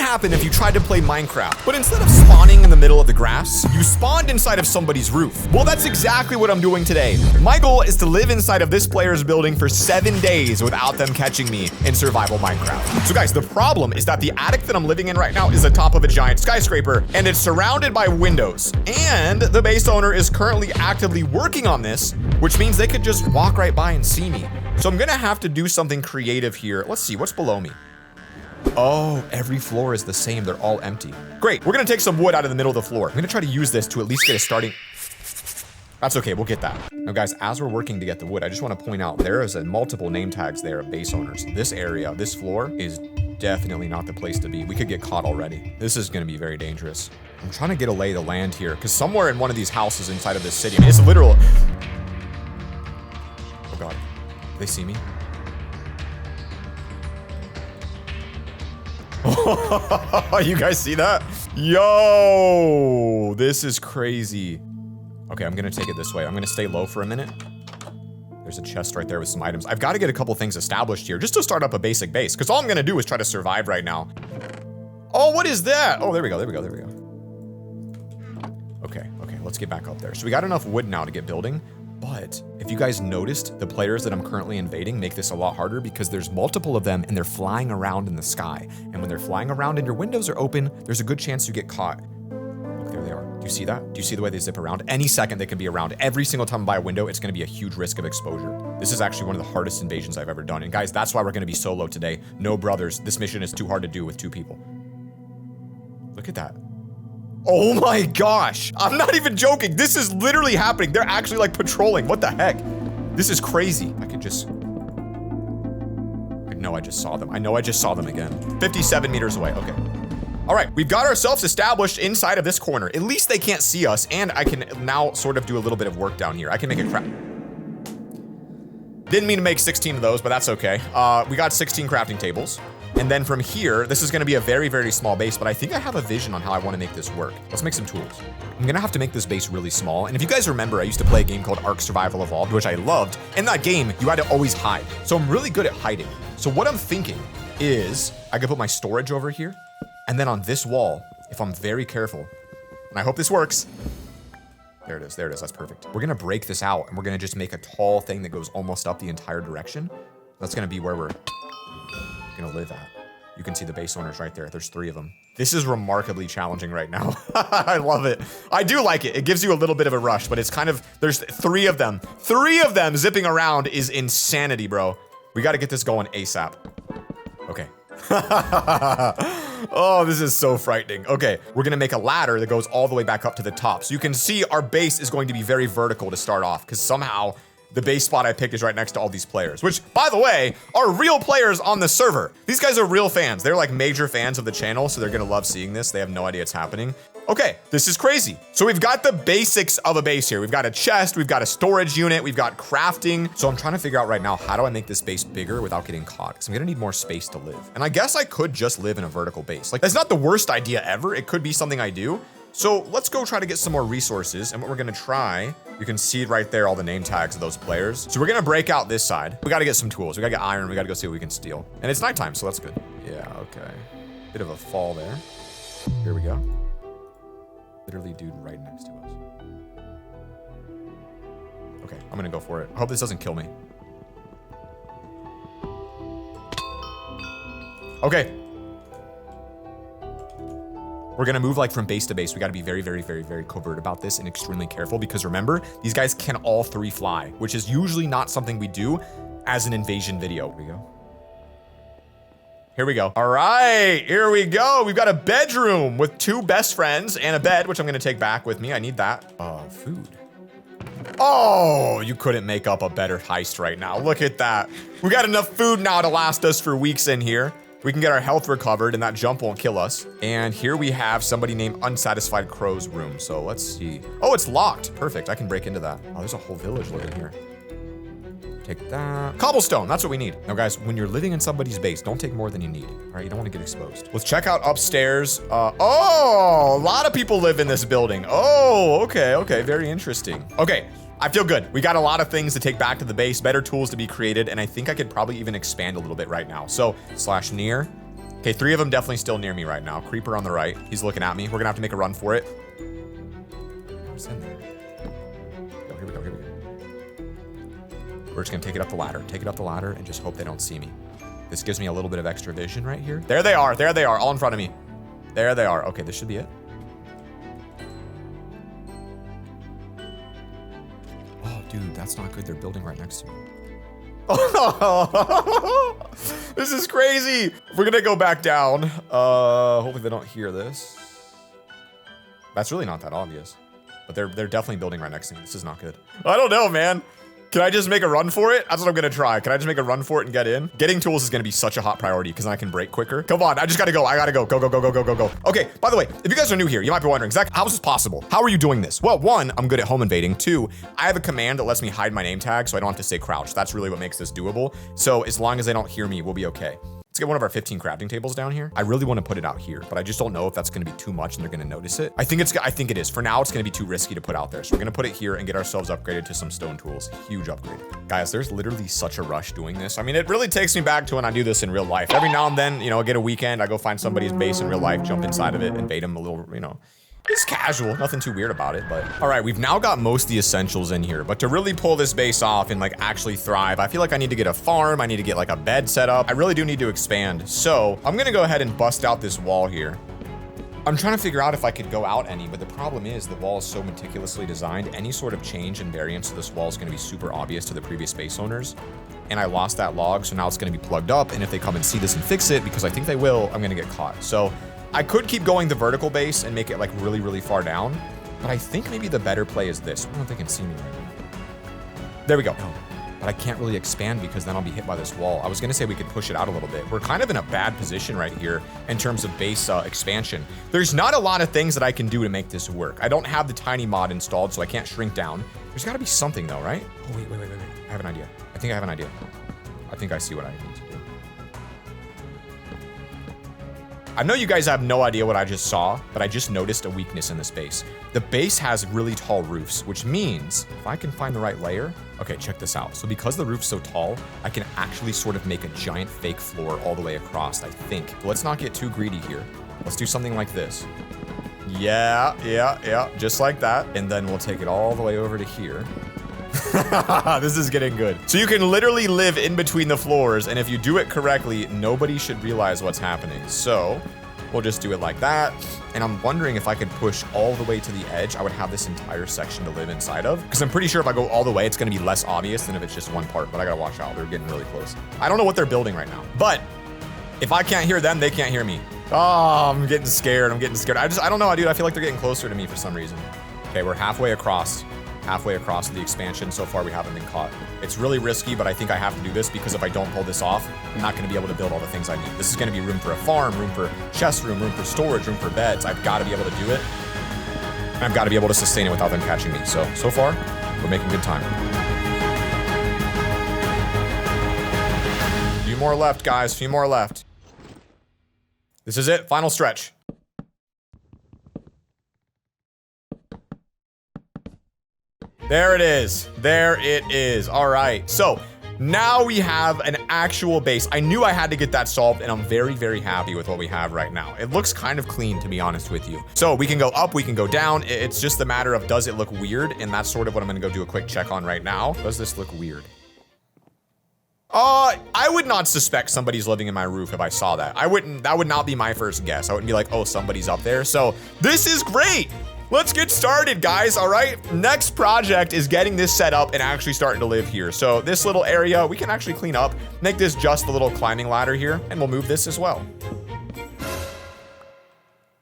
happen if you tried to play Minecraft, but instead of spawning in the middle of the grass, you spawned inside of somebody's roof. Well, that's exactly what I'm doing today. My goal is to live inside of this player's building for 7 days without them catching me in survival Minecraft. So guys, the problem is that the attic that I'm living in right now is the top of a giant skyscraper, and it's surrounded by windows. And the base owner is currently actively working on this, which means they could just walk right by and see me. So I'm gonna have to do something creative here. Let's see, what's below me? Oh, every floor is the same. They're all empty. Great. We're going to take some wood out of the middle of the floor. I'm going to try to use this to at least get a starting. That's okay. We'll get that. Now, guys, as we're working to get the wood, I just want to point out there is multiple name tags there of base owners. This area, this floor is definitely not the place to be. We could get caught already. This is going to be very dangerous. I'm trying to get a lay of the land here because somewhere in one of these houses inside of this city, I mean, it's literal. Oh, God. They see me? You guys see that? Yo, this is crazy. Okay, I'm gonna take it this way. I'm gonna stay low for a minute. There's a chest right there with some items. I've got to get a couple things established here just to start up a basic base, because all I'm gonna do is try to survive right now. Oh, what is that? Oh, there we go, there we go, there we go. Okay, let's get back up there. So we got enough wood now to get building. But if you guys noticed, the players that I'm currently invading make this a lot harder because there's multiple of them and they're flying around in the sky. And when they're flying around and your windows are open, there's a good chance you get caught. Look, there they are. Do you see that? Do you see the way they zip around? Any second they can be around. Every single time by a window, it's gonna be a huge risk of exposure. This is actually one of the hardest invasions I've ever done. And guys, that's why we're gonna be solo today. No brothers. This mission is too hard to do with 2 people. Look at that. Oh my gosh. I'm not even joking. This is literally happening. They're actually like patrolling. What the heck? This is crazy. I could just... I know I just saw them. I know I just saw them again. 57 meters away. Okay. All right. We've got ourselves established inside of this corner. At least they can't see us. And I can now sort of do a little bit of work down here. I can make a crap. Didn't mean to make 16 of those, but that's okay. We got 16 crafting tables. And then from here, this is gonna be a very, very small base, but I think I have a vision on how I wanna make this work. Let's make some tools. I'm gonna have to make this base really small. And if you guys remember, I used to play a game called Ark Survival Evolved, which I loved. In that game, you had to always hide. So I'm really good at hiding. So what I'm thinking is I could put my storage over here. And then on this wall, if I'm very careful, and I hope this works. There it is, that's perfect. We're gonna break this out and we're gonna just make a tall thing that goes almost up the entire direction. That's gonna be where we're gonna live at. You can see the base owners right there. There's 3 of them. This is remarkably challenging right now. I love it. I do like it. It gives you a little bit of a rush, but it's kind of, there's 3 of them. 3 of them zipping around is insanity, bro. We got to get this going ASAP. Okay. Oh, this is so frightening. Okay, we're gonna make a ladder that goes all the way back up to the top. So you can see our base is going to be very vertical to start off because somehow the base spot I picked is right next to all these players, which, by the way, are real players on the server. These guys are real fans. They're like major fans of the channel, so they're gonna love seeing this. They have no idea it's happening. Okay, this is crazy. So we've got the basics of a base here. We've got a chest, we've got a storage unit, we've got crafting. So I'm trying to figure out right now, how do I make this base bigger without getting caught? Because I'm gonna need more space to live. And I guess I could just live in a vertical base. Like, that's not the worst idea ever. It could be something I do. So let's go try to get some more resources. And what we're gonna try, you can see right there all the name tags of those players. So we're gonna break out this side. We gotta get some tools. We gotta get iron. We gotta go see what we can steal. And it's nighttime, so that's good. Yeah, okay. Bit of a fall there. Here we go. Literally dude right next to us. Okay, I'm gonna go for it. I hope this doesn't kill me. Okay. We're gonna move like from base to base. We gotta be very, very, very, very covert about this and extremely careful because remember, these guys can all 3 fly, which is usually not something we do as an invasion video. Here we go. Here we go. All right, here we go. We've got a bedroom with 2 best friends and a bed, which I'm gonna take back with me. I need that. Food. Oh, you couldn't make up a better heist right now. Look at that. We got enough food now to last us for weeks in here. We can get our health recovered and that jump won't kill us. And here we have somebody named Unsatisfied Crow's room. So let's see. Oh, it's locked. Perfect, I can break into that. Oh, there's a whole village living here. Take that. Cobblestone, that's what we need. Now guys, when you're living in somebody's base, don't take more than you need. All right, you don't want to get exposed. Let's check out upstairs. Oh, a lot of people live in this building. Oh, okay, very interesting. Okay, I feel good. We got a lot of things to take back to the base, better tools to be created, and I think I could probably even expand a little bit right now. So, /near, Okay, 3 of them definitely still near me right now. Creeper on the right. He's looking at me. We're gonna have to make a run for it. What's in there? Oh, here we go, here we go. We're just gonna take it up the ladder. Take it up the ladder and just hope they don't see me. This gives me a little bit of extra vision right here. There they are, all in front of me. There they are. Okay, this should be it. Oh, dude, that's not good. They're building right next to me. This is crazy. We're gonna go back down. Hopefully they don't hear this. That's really not that obvious. But they're definitely building right next to me. This is not good. I don't know, man. Can I just make a run for it? That's what I'm gonna try. Can I just make a run for it and get in? Getting tools is gonna be such a hot priority because then I can break quicker. Come on, I just gotta go. I gotta go. Go, go, go, go, go, go, go. Okay, by the way, if you guys are new here, you might be wondering, Zach, how is this possible? How are you doing this? Well, 1, I'm good at home invading. 2, I have a command that lets me hide my name tag so I don't have to stay crouched. That's really what makes this doable. So as long as they don't hear me, we'll be okay. Let's get one of our 15 crafting tables down here. I really want to put it out here, but I just don't know if that's going to be too much and they're going to notice it. I think it is. For now, it's going to be too risky to put out there. So we're going to put it here and get ourselves upgraded to some stone tools. Huge upgrade. Guys, there's literally such a rush doing this. I mean, it really takes me back to when I do this in real life. Every now and then, you know, I get a weekend, I go find somebody's base in real life, jump inside of it, invade them a little, you know. It's casual, nothing too weird about it, but. All right, we've now got most of the essentials in here, but to really pull this base off and like actually thrive, I feel like I need to get a farm, I need to get like a bed set up. I really do need to expand. So I'm gonna go ahead and bust out this wall here. I'm trying to figure out if I could go out any, but the problem is the wall is so meticulously designed, any sort of change and variance to this wall is gonna be super obvious to the previous base owners. And I lost that log, so now it's gonna be plugged up, and if they come and see this and fix it, because I think they will, I'm gonna get caught. So I could keep going the vertical base and make it like really, really far down, but I think maybe the better play is this. I don't know if they can see me right now. There we go. No, but I can't really expand because then I'll be hit by this wall. I was gonna say we could push it out a little bit. We're kind of in a bad position right here in terms of base expansion. There's not a lot of things that I can do to make this work. I don't have the tiny mod installed, so I can't shrink down. There's gotta be something though, right? Oh, wait. I have an idea. I think I have an idea. I think I see what I need to do. I know you guys have no idea what I just saw, but I just noticed a weakness in this base. The base has really tall roofs, which means if I can find the right layer, okay, check this out. So because the roof's so tall, I can actually sort of make a giant fake floor all the way across, I think. But let's not get too greedy here. Let's do something like this. Yeah, just like that. And then we'll take it all the way over to here. This is getting good. So you can literally live in between the floors, and if you do it correctly, nobody should realize what's happening. So we'll just do it like that. And I'm wondering if I could push all the way to the edge, I would have this entire section to live inside of. Because I'm pretty sure if I go all the way, it's gonna be less obvious than if it's just one part, but I gotta watch out. They're getting really close. I don't know what they're building right now, but if I can't hear them, they can't hear me. Oh, I'm getting scared. I don't know, dude. I feel like they're getting closer to me for some reason. Okay, we're halfway across the expansion. So far we haven't been caught. It's really risky, but I think I have to do this because if I don't pull this off, I'm not going to be able to build all the things I need. This is going to be room for a farm, room for chest room for storage, room for beds. I've got to be able to do it. And I've got to be able to sustain it without them catching me. So far, we're making good time. A few more left, guys. A few more left. This is it. Final stretch. There it is. There it is. All right. So now we have an actual base. I knew I had to get that solved, and I'm very, very happy with what we have right now. It looks kind of clean, to be honest with you. So we can go up, we can go down. It's just a matter of, does it look weird? And that's sort of what I'm gonna go do a quick check on right now. Does this look weird? I would not suspect somebody's living in my roof if I saw that. That would not be my first guess. I wouldn't be like, oh, somebody's up there. So this is great. Let's get started, guys, all right? Next project is getting this set up and actually starting to live here. So this little area, we can actually clean up, make this just a little climbing ladder here, and we'll move this as well.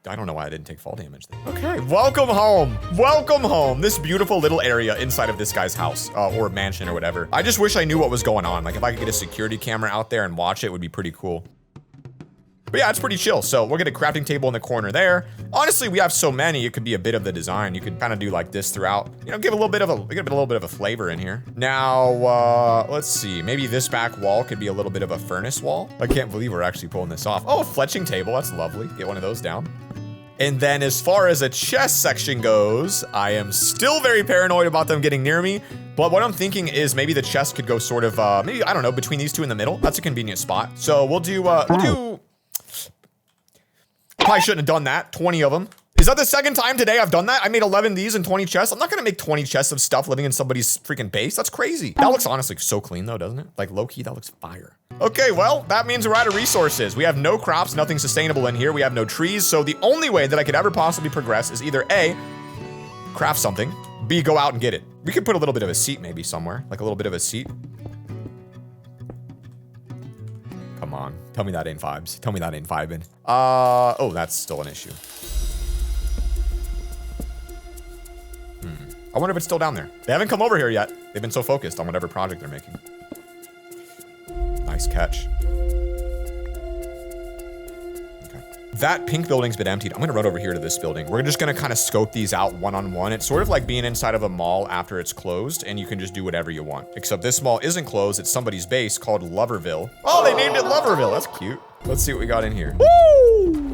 I don't know why I didn't take fall damage there. Okay, welcome home. Welcome home. This beautiful little area inside of this guy's house or mansion or whatever. I just wish I knew what was going on. Like if I could get a security camera out there and watch it would be pretty cool. But yeah, it's pretty chill. So we'll get a crafting table in the corner there. Honestly, we have so many, it could be a bit of the design. You could kind of do like this throughout, you know, give a little bit of a flavor in here. Now, let's see, maybe this back wall could be a little bit of a furnace wall. I can't believe we're actually pulling this off. Oh, a fletching table, that's lovely. Get one of those down. And then as far as a chest section goes, I am still very paranoid about them getting near me. But what I'm thinking is maybe the chest could go sort of, maybe, I don't know, between these two in the middle. That's a convenient spot. So we'll do probably shouldn't have done that. 20 of them. Is that the second time today I've done that? I made 11 of these and 20 chests. I'm not gonna make 20 chests of stuff living in somebody's freaking base. That's crazy. That looks honestly so clean though, doesn't it? Like low-key, that looks fire. Okay, well, that means we're out of resources. We have no crops, nothing sustainable in here. We have no trees. So the only way that I could ever possibly progress is either A, craft something, B, go out and get it. We could put a little bit of a seat maybe somewhere, like a little bit of a seat. Come on, tell me that ain't vibes. Tell me that ain't vibing. Oh, that's still an issue. I wonder if it's still down there. They haven't come over here yet. They've been so focused on whatever project they're making. Nice catch. Okay. That pink building's been emptied. I'm gonna run over here to this building. We're just gonna kind of scope these out one-on-one. It's sort of like being inside of a mall after it's closed and you can just do whatever you want. Except this mall isn't closed. It's somebody's base called Loverville. Oh, they named it Loverville. That's cute. Let's see what we got in here. Woo!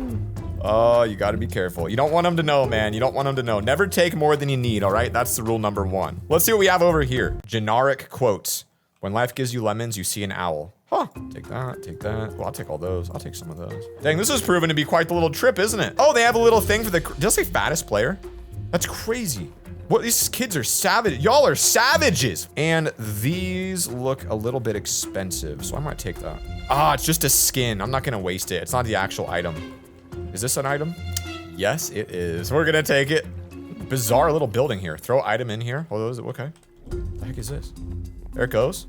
Oh, you gotta be careful. You don't want them to know, man. You don't want them to know. Never take more than you need, all right? That's the rule number 1. Let's see what we have over here. Generic quotes. When life gives you lemons, you see an owl. Huh, take that, take that. Well, I'll take all those. I'll take some of those. Dang, this is proven to be quite the little trip, isn't it? Oh, they have a little thing for the, did I say fattest player? That's crazy. What, these kids are savage. Y'all are savages. And these look a little bit expensive, so I might take that. Ah, it's just a skin. I'm not gonna waste it. It's not the actual item. Is this an item? Yes, it is. We're gonna take it. Bizarre little building here. Throw item in here. Oh, those, okay. What the heck is this? There it goes.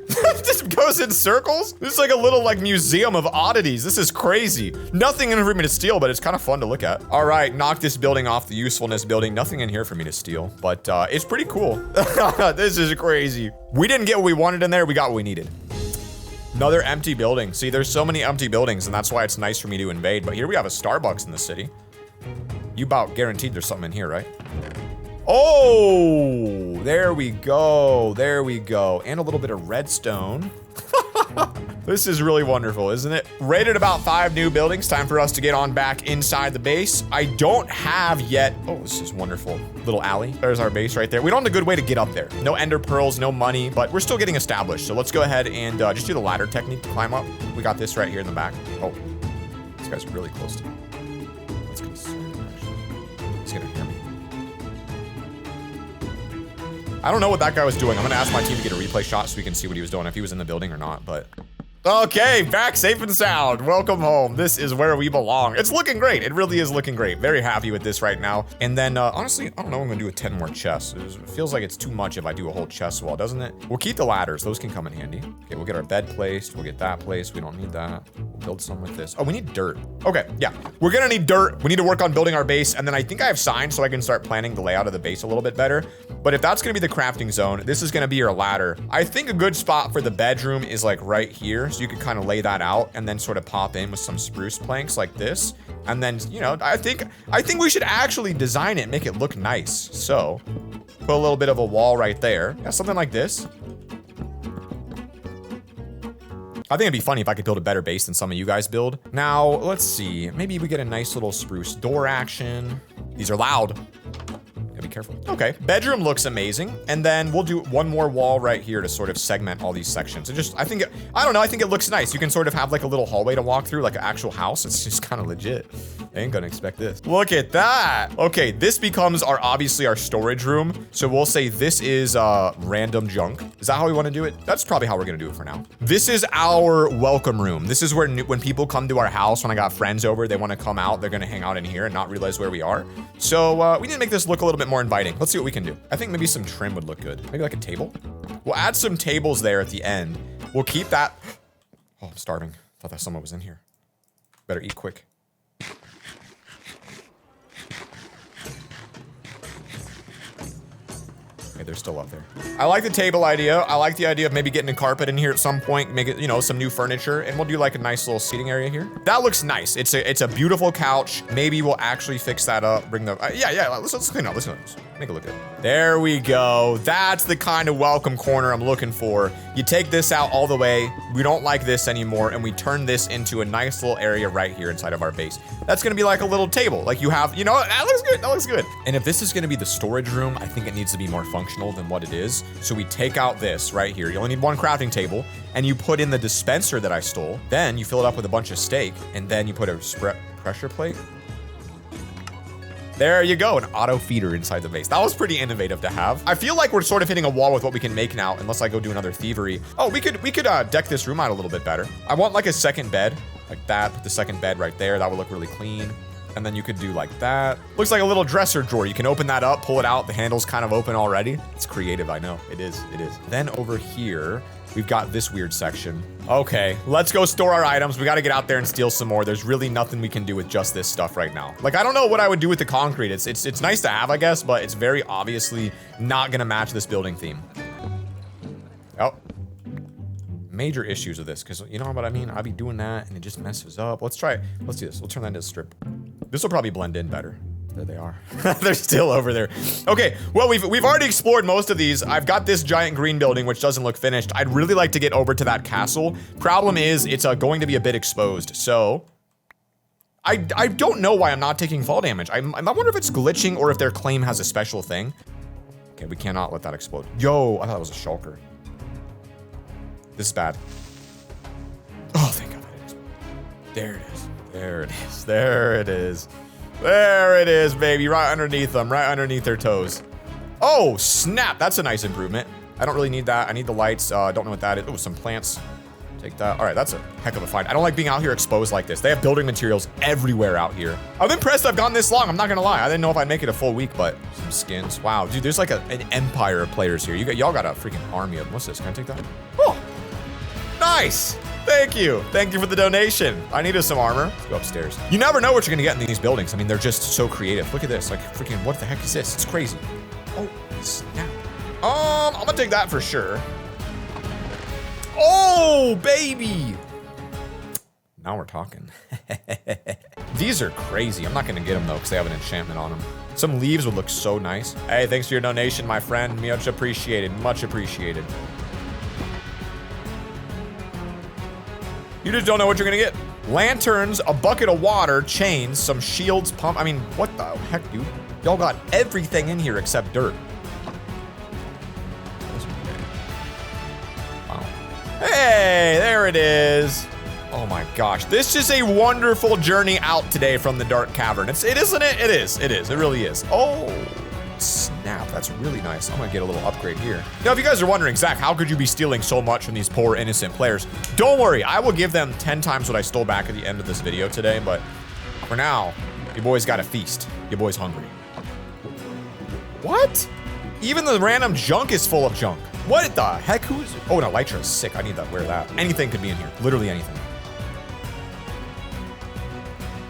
It just goes in circles? This is like a little like museum of oddities. This is crazy. Nothing in here for me to steal, but it's kind of fun to look at. All right, knock this building off the usefulness building. Nothing in here for me to steal, but it's pretty cool. This is crazy. We didn't get what we wanted in there. We got what we needed. Another empty building. See, there's so many empty buildings, and that's why it's nice for me to invade. But here we have a Starbucks in the city. You about guaranteed there's something in here, right? Oh, there we go. There we go. And a little bit of redstone. This is really wonderful, isn't it? Rated about 5 new buildings. Time for us to get on back inside the base. I don't have yet. Oh, this is wonderful. Little alley. There's our base right there. We don't have a good way to get up there. No ender pearls, no money, but we're still getting established. So let's go ahead and just do the ladder technique to climb up. We got this right here in the back. Oh, these guys are really close to me. Let's get started, actually. He's gonna hear me. I don't know what that guy was doing. I'm gonna ask my team to get a replay shot so we can see what he was doing, if he was in the building or not, but. Okay, back safe and sound. Welcome home. This is where we belong. It's looking great. It really is looking great. Very happy with this right now. And then, honestly, I don't know what I'm gonna do with 10 more chests. It feels like it's too much if I do a whole chest wall, doesn't it? We'll keep the ladders. Those can come in handy. Okay, we'll get our bed placed. We'll get that placed. We don't need that. We'll build some with this. Oh, we need dirt. Okay, yeah. We're gonna need dirt. We need to work on building our base. And then I think I have signs so I can start planning the layout of the base a little bit better. But if that's gonna be the crafting zone, this is gonna be your ladder. I think a good spot for the bedroom is like right here. So you can kind of lay that out and then sort of pop in with some spruce planks like this. And then, you know, I think we should actually design it and make it look nice. So put a little bit of a wall right there. Yeah, something like this. I think it'd be funny if I could build a better base than some of you guys build. Now, let's see. Maybe we get a nice little spruce door action. These are loud. Be careful. Okay, bedroom looks amazing. And then we'll do one more wall right here to sort of segment all these sections. It just, I don't know, I think it looks nice. You can sort of have like a little hallway to walk through, like an actual house. It's just kind of legit. I ain't gonna expect this. Look at that. Okay, this becomes obviously our storage room. So we'll say this is random junk. Is that how we want to do it? That's probably how we're gonna do it for now. This is our welcome room. This is where when people come to our house, when I got friends over, they want to come out, they're gonna hang out in here and not realize where we are. So we need to make this look a little bit more inviting. Let's see what we can do. I think maybe some trim would look good. Maybe like a table. We'll add some tables there at the end. We'll keep that. Oh, I'm starving. Thought that someone was in here. Better eat quick. Okay, they're still up there. I like the table idea. I like the idea of maybe getting a carpet in here at some point, make it, you know, some new furniture, and we'll do like a nice little seating area here. That looks nice. It's a beautiful couch. Maybe we'll actually fix that up, bring the, yeah, let's clean up, let's make it look good. There we go. That's the kind of welcome corner I'm looking for. You take this out all the way. We don't like this anymore, and we turn this into a nice little area right here inside of our base. That's gonna be like a little table. Like you have, you know, that looks good, that looks good. And if this is gonna be the storage room, I think it needs to be more functional. functional than what it is. So we take out this right here. You only need one crafting table, and you put in the dispenser that I stole. Then you fill it up with a bunch of steak, and then you put a pressure plate. There you go, an auto feeder inside the base. That was pretty innovative to have. I feel like we're sort of hitting a wall with what we can make now, unless I go do another thievery. Oh, we could deck this room out a little bit better. I want like a second bed, like that. Put the second bed right there. That would look really clean. And then you could do like that. Looks like a little dresser drawer. You can open that up, pull it out. The handle's kind of open already. It's creative, I know. It is. Then over here, we've got this weird section. Okay, let's go store our items. We got to get out there and steal some more. There's really nothing we can do with just this stuff right now. Like, I don't know what I would do with the concrete. It's nice to have, I guess, but it's very obviously not gonna match this building theme. Oh. Major issues with this, because you know what I mean? I'll be doing that and it just messes up. Let's try it. Let's do this. We'll turn that into a strip. This will probably blend in better. There they are. They're still over there. Okay, well, we've already explored most of these. I've got this giant green building, which doesn't look finished. I'd really like to get over to that castle. Problem is, it's going to be a bit exposed, so I don't know why I'm not taking fall damage. I wonder if it's glitching or if their claim has a special thing. Okay, we cannot let that explode. Yo, I thought it was a shulker. This is bad. Oh, thank God it is. There it is. There it is. There it is. There it is, baby. Right underneath them. Right underneath their toes. Oh, snap. That's a nice improvement. I don't really need that. I need the lights. Don't know what that is. Oh, some plants. Take that. All right, that's a heck of a find. I don't like being out here exposed like this. They have building materials everywhere out here. I'm impressed I've gone this long. I'm not gonna lie. I didn't know if I'd make it a full week, but some skins. Wow, dude, there's like an empire of players here. Y'all got a freaking army of them. What's this? Can I take that? Oh, nice. Thank you. Thank you for the donation. I needed some armor. Let's go upstairs. You never know what you're gonna get in these buildings. I mean, they're just so creative. Look at this. Like, freaking, what the heck is this? It's crazy. Oh, snap. I'm gonna take that for sure. Oh, baby. Now we're talking. These are crazy. I'm not gonna get them though, because they have an enchantment on them. Some leaves would look so nice. Hey, thanks for your donation, my friend. Much appreciated. Much appreciated. You just don't know what you're gonna get. Lanterns, a bucket of water, chains, some shields, pump. I mean, what the heck, dude? Y'all got everything in here except dirt. Wow. Hey, there it is. Oh my gosh. This is a wonderful journey out today from the dark cavern. Isn't it? It is. It really is. Oh, snap. That's really nice. I'm gonna get a little upgrade here. Now, if you guys are wondering, Zach, how could you be stealing so much from these poor innocent players? Don't worry, I will give them 10 times what I stole back at the end of this video today, but for now, your boy's got a feast. Your boy's hungry. What? Even the random junk is full of junk. What the heck? Who's? Oh, no, Elytra is sick. I need to wear that. Anything could be in here. Literally anything.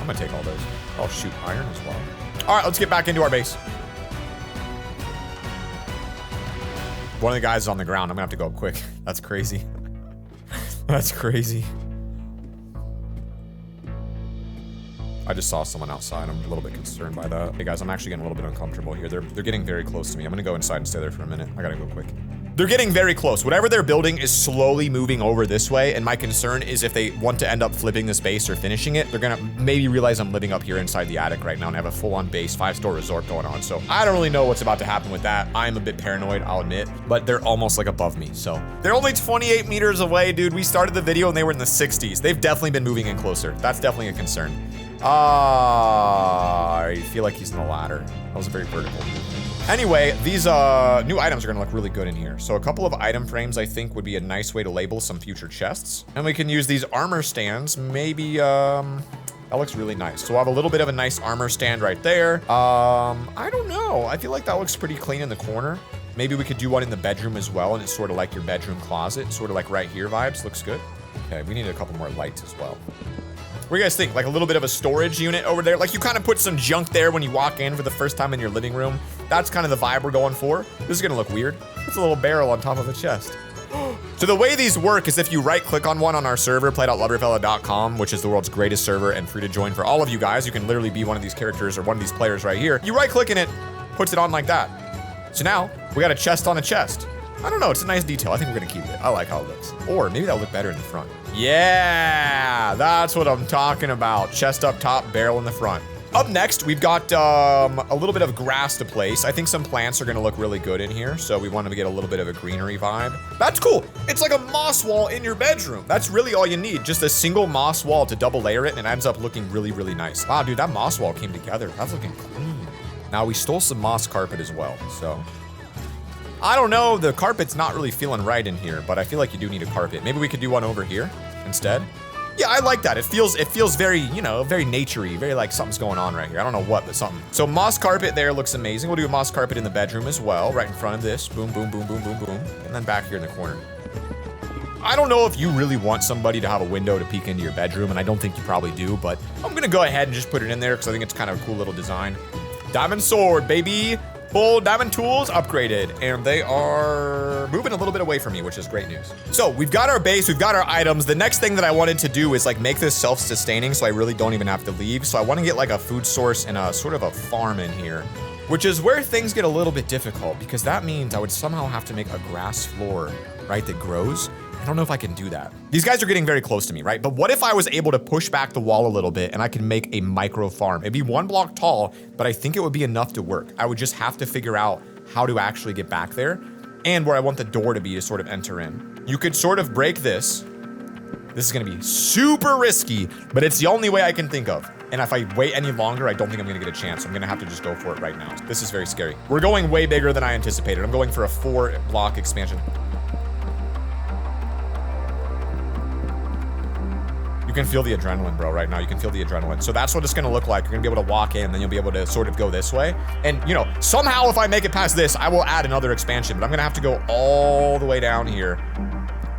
I'm gonna take all those. Oh, shoot, iron as well. All right, let's get back into our base. One of the guys is on the ground. I'm gonna have to go up quick. That's crazy. That's crazy. I just saw someone outside. I'm a little bit concerned by that. Hey guys, I'm actually getting a little bit uncomfortable here. They're getting very close to me. I'm gonna go inside and stay there for a minute. I gotta go quick. They're getting very close. Whatever they're building is slowly moving over this way, and my concern is if they want to end up flipping this base or finishing it, they're gonna maybe realize I'm living up here inside the attic right now and have a full-on base, 5-star resort going on. So I don't really know what's about to happen with that. I'm a bit paranoid, I'll admit, but they're almost like above me, so. They're only 28 meters away, dude. We started the video and they were in the 60s. They've definitely been moving in closer. That's definitely a concern. I feel like he's in the ladder. That was a very vertical move. Anyway, these new items are gonna look really good in here. So a couple of item frames I think would be a nice way to label some future chests. And we can use these armor stands. Maybe, that looks really nice. So we'll have a little bit of a nice armor stand right there. I don't know. I feel like that looks pretty clean in the corner. Maybe we could do one in the bedroom as well, and it's sort of like your bedroom closet, sort of like right here vibes. Looks good. Okay, we need a couple more lights as well. What do you guys think? Like a little bit of a storage unit over there? Like you kind of put some junk there when you walk in for the first time in your living room. That's kind of the vibe we're going for. This is gonna look weird. It's a little barrel on top of a chest. So the way these work is if you right click on one on our server, play.loverfella.com, which is the world's greatest server and free to join for all of you guys. You can literally be one of these characters or one of these players right here. You right click and it puts it on like that. So now we got a chest on a chest. I don't know, it's a nice detail. I think we're gonna keep it. I like how it looks. Or maybe that'll look better in the front. Yeah, that's what I'm talking about. Chest up top, barrel in the front. Up next, we've got a little bit of grass to place. I think some plants are gonna look really good in here, so we want to get a little bit of a greenery vibe. That's cool. It's like a moss wall in your bedroom. That's really all you need. Just a single moss wall to double layer it, and it ends up looking really, really nice. Wow, dude, that moss wall came together. That's looking clean. Now, we stole some moss carpet as well, so. I don't know, the carpet's not really feeling right in here, but I feel like you do need a carpet. Maybe we could do one over here instead. Yeah, I like that. It feels very, you know, very naturey, very like something's going on right here. I don't know what, but something. So moss carpet there looks amazing. We'll do a moss carpet in the bedroom as well, right in front of this. Boom, boom, boom, boom, boom, boom. And then back here in the corner. I don't know if you really want somebody to have a window to peek into your bedroom, and I don't think you probably do, but I'm gonna go ahead and just put it in there because I think it's kind of a cool little design. Diamond sword, baby. Full diamond tools upgraded, and they are moving a little bit away from me, which is great news. So we've got our base, we've got our items. The next thing that I wanted to do is like make this self-sustaining so I really don't even have to leave. So I want to get like a food source and a sort of a farm in here, which is where things get a little bit difficult because that means I would somehow have to make a grass floor, right, that grows. I don't know if I can do that. These guys are getting very close to me, right? But what if I was able to push back the wall a little bit and I can make a micro farm? It'd be 1 block tall, but I think it would be enough to work. I would just have to figure out how to actually get back there and where I want the door to be to sort of enter in. You could sort of break this. This is gonna be super risky, but it's the only way I can think of. And if I wait any longer, I don't think I'm gonna get a chance. I'm gonna have to just go for it right now. This is very scary. We're going way bigger than I anticipated. I'm going for a 4 block expansion. You can feel the adrenaline, bro, right now. You can feel the adrenaline. So that's what it's gonna look like. You're gonna be able to walk in, then you'll be able to sort of go this way. And, you know, somehow if I make it past this, I will add another expansion, but I'm gonna have to go all the way down here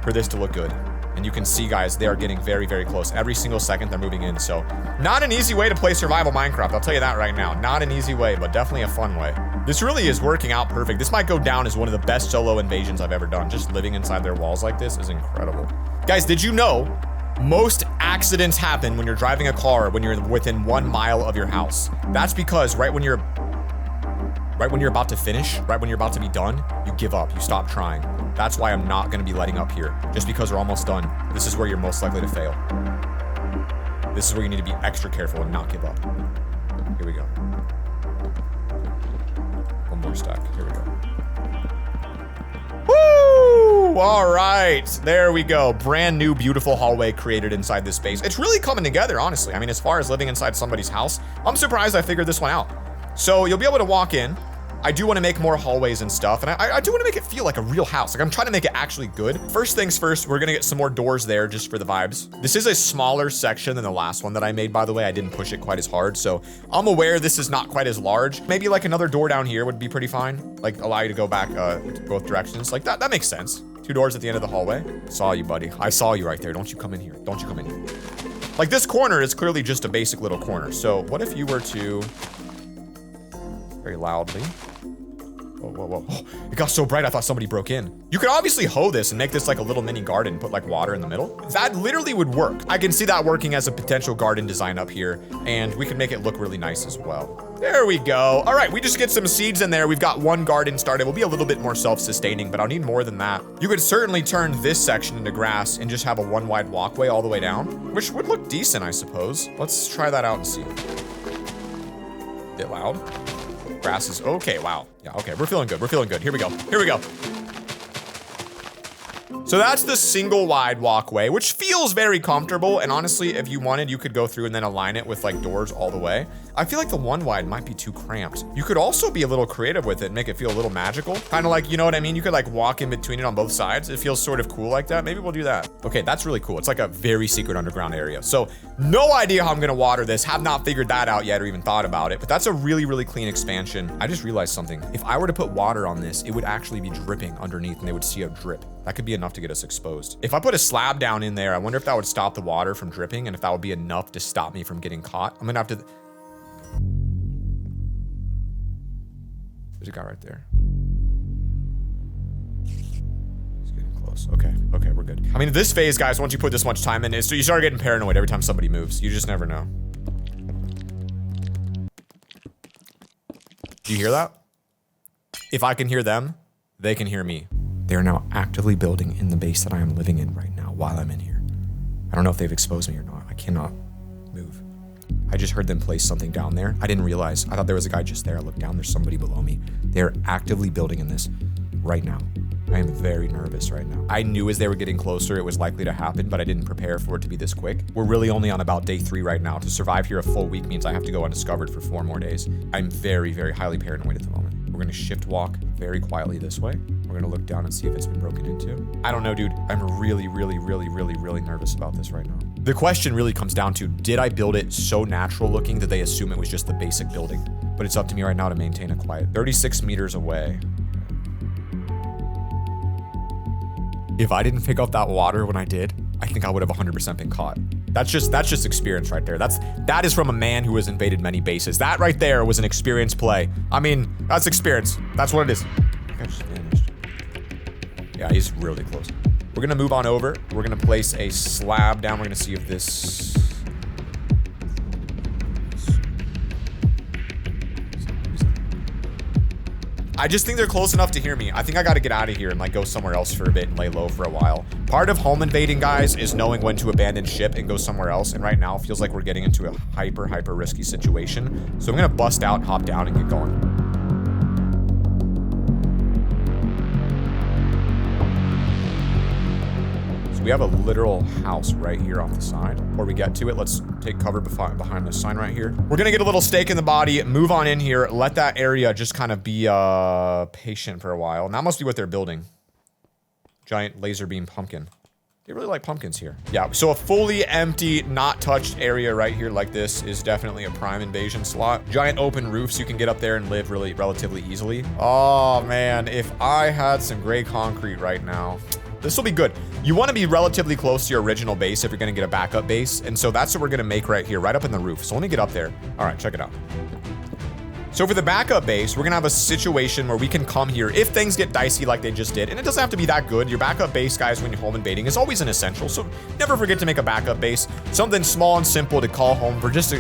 for this to look good. And you can see, guys, they are getting very, very close. Every single second they're moving in. So not an easy way to play survival Minecraft. I'll tell you that right now. Not an easy way, but definitely a fun way. This really is working out perfect. This might go down as one of the best solo invasions I've ever done. Just living inside their walls like this is incredible. Guys, did you know most accidents happen when you're driving a car when you're within 1 mile of your house? That's because right when you're about to finish, right when you're about to be done, you give up, you stop trying. That's why I'm not gonna be letting up here. Just because we're almost done, this is where you're most likely to fail. This is where you need to be extra careful and not give up. Here we go. 1 more stack, here we go. Woo! All right, there we go. Brand new, beautiful hallway created inside this space. It's really coming together, honestly. I mean, as far as living inside somebody's house, I'm surprised I figured this one out. So you'll be able to walk in. I do want to make more hallways and stuff, and I do want to make it feel like a real house. Like, I'm trying to make it actually good. First things first, we're gonna get some more doors there just for the vibes. This is a smaller section than the last one that I made, by the way. I didn't push it quite as hard, so I'm aware this is not quite as large. Maybe like another door down here would be pretty fine. Like, allow you to go back both directions. Like, that makes sense. 2 doors at the end of the hallway. Saw you, buddy. I saw you right there. Don't you come in here. Don't you come in here. Like, this corner is clearly just a basic little corner. So what if you were to, very loudly, whoa, whoa, whoa. Oh, it got so bright I thought somebody broke in. You could obviously hoe this and make this like a little mini garden, put like water in the middle. That literally would work. I can see that working as a potential garden design up here, and we can make it look really nice as well. There we go. All right, we just get some seeds in there. We've got 1 garden started. We'll be a little bit more self-sustaining, but I'll need more than that. You could certainly turn this section into grass and just have a 1 wide walkway all the way down, which would look decent, I suppose. Let's try that out and see. Bit loud. Grass is okay. Wow. Yeah, okay. We're feeling good. We're feeling good. Here we go. Here we go. So that's the single wide walkway, which feels very comfortable. And honestly, if you wanted, you could go through and then align it with like doors all the way. I feel like the 1 wide might be too cramped. You could also be a little creative with it and make it feel a little magical. Kind of like, you know what I mean? You could like walk in between it on both sides. It feels sort of cool like that. Maybe we'll do that. Okay, that's really cool. It's like a very secret underground area. So no idea how I'm gonna water this. Have not figured that out yet or even thought about it, but that's a really, really clean expansion. I just realized something. If I were to put water on this, it would actually be dripping underneath and they would see a drip. That could be enough to get us exposed. If I put a slab down in there, I wonder if that would stop the water from dripping and if that would be enough to stop me from getting caught. I'm gonna have to... There's a guy right there. He's getting close. Okay, okay, we're good. I mean, this phase, guys, once you put this much time in, so you start getting paranoid every time somebody moves. You just never know. Do you hear that? If I can hear them, they can hear me. They are now actively building in the base that I am living in right now while I'm in here. I don't know if they've exposed me or not. I cannot move. I just heard them place something down there. I didn't realize. I thought there was a guy just there. I looked down, there's somebody below me. They're actively building in this right now. I am very nervous right now. I knew as they were getting closer, it was likely to happen, but I didn't prepare for it to be this quick. We're really only on about day 3 right now. To survive here a full week means I have to go undiscovered for 4 more days. I'm very, very highly paranoid at the moment. We're gonna shift walk very quietly this way. We're gonna look down and see if it's been broken into. I don't know, dude. I'm really, really, really, really, really nervous about this right now. The question really comes down to, did I build it so natural looking that they assume it was just the basic building? But it's up to me right now to maintain a quiet. 36 meters away. If I didn't pick up that water when I did, I think I would have 100% been caught. That's just experience right there. That is from a man who has invaded many bases. That right there was an experience play. I mean, that's experience. That's what it is. I just vanished. Yeah, he's really close. We're gonna move on over. We're gonna place a slab down. We're gonna see if this... I just think they're close enough to hear me. I think I gotta get out of here and like go somewhere else for a bit and lay low for a while. Part of home invading, guys, is knowing when to abandon ship and go somewhere else. And right now, it feels like we're getting into a hyper risky situation. So I'm gonna bust out, hop down, and get going. We have a literal house right here off the side. Before we get to it, let's take cover behind this sign right here. We're gonna get a little stake in the body, move on in here, let that area just kind of be patient for a while. And that must be what they're building. Giant laser beam pumpkin. They really like pumpkins here. Yeah, so a fully empty, not touched area right here like this is definitely a prime invasion slot. Giant open roofs, you can get up there and live really relatively easily. Oh man, if I had some gray concrete right now, this will be good. You want to be relatively close to your original base if you're going to get a backup base. And so that's what we're going to make right here, right up in the roof. So let me get up there. All right, check it out. So for the backup base, we're going to have a situation where we can come here if things get dicey like they just did. And it doesn't have to be that good. Your backup base, guys, when you're home invading is always an essential. So never forget to make a backup base. Something small and simple to call home for just,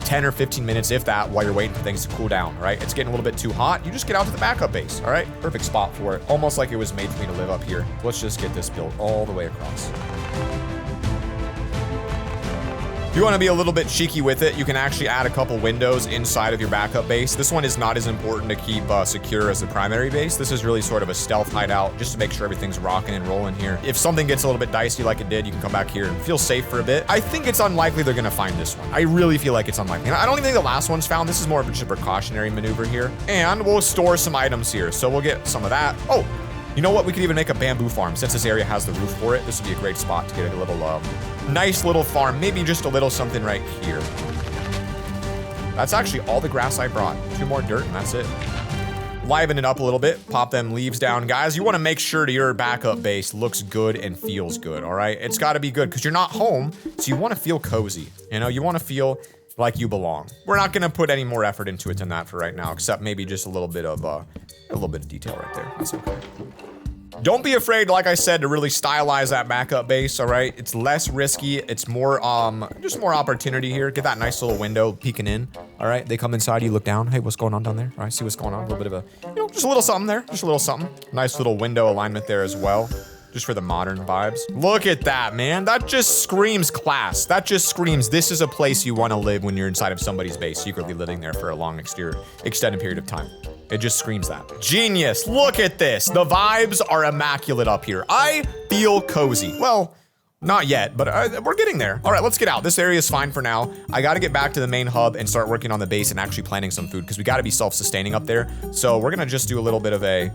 10 or 15 minutes, if that, while you're waiting for things to cool down, all right? It's getting a little bit too hot. You just get out to the backup base, all right? Perfect spot for it. Almost like it was made for me to live up here. Let's just get this built all the way across. If you want to be a little bit cheeky with it, you can actually add a couple windows inside of your backup base. This one is not as important to keep secure as the primary base. This is really sort of a stealth hideout just to make sure everything's rocking and rolling here. If something gets a little bit dicey like it did, you can come back here and feel safe for a bit. I think it's unlikely they're going to find this one. I really feel like it's unlikely. And I don't even think the last one's found. This is more of just a precautionary maneuver here. And we'll store some items here. So we'll get some of that. Oh, you know what? We could even make a bamboo farm. Since this area has the roof for it, this would be a great spot to get a little nice little farm. Maybe just a little something right here. That's actually all the grass I brought. 2 more dirt and that's it. Liven it up a little bit. Pop them leaves down. Guys, you want to make sure your backup base looks good and feels good, all right? It's got to be good because you're not home, so you want to feel cozy. You want to feel like you belong. We're not going to put any more effort into it than that for right now, except maybe just a little bit of detail right there. That's okay. Don't be afraid, like I said, to really stylize that backup base, all right? It's less risky. It's more, just more opportunity here. Get that nice little window peeking in, all right? They come inside, you look down. Hey, what's going on down there? All right, see what's going on. A little bit of a, just a little something there. Just a little something. Nice little window alignment there as well. Just for the modern vibes. Look at that, man. That just screams class. That just screams this is a place you want to live when you're inside of somebody's base, secretly living there for a long extended period of time. It just screams that. Genius. Look at this. The vibes are immaculate up here. I feel cozy. Well, not yet, but we're getting there. All right, let's get out. This area is fine for now. I got to get back to the main hub and start working on the base and actually planting some food because we got to be self-sustaining up there. So we're going to just do a little bit of a...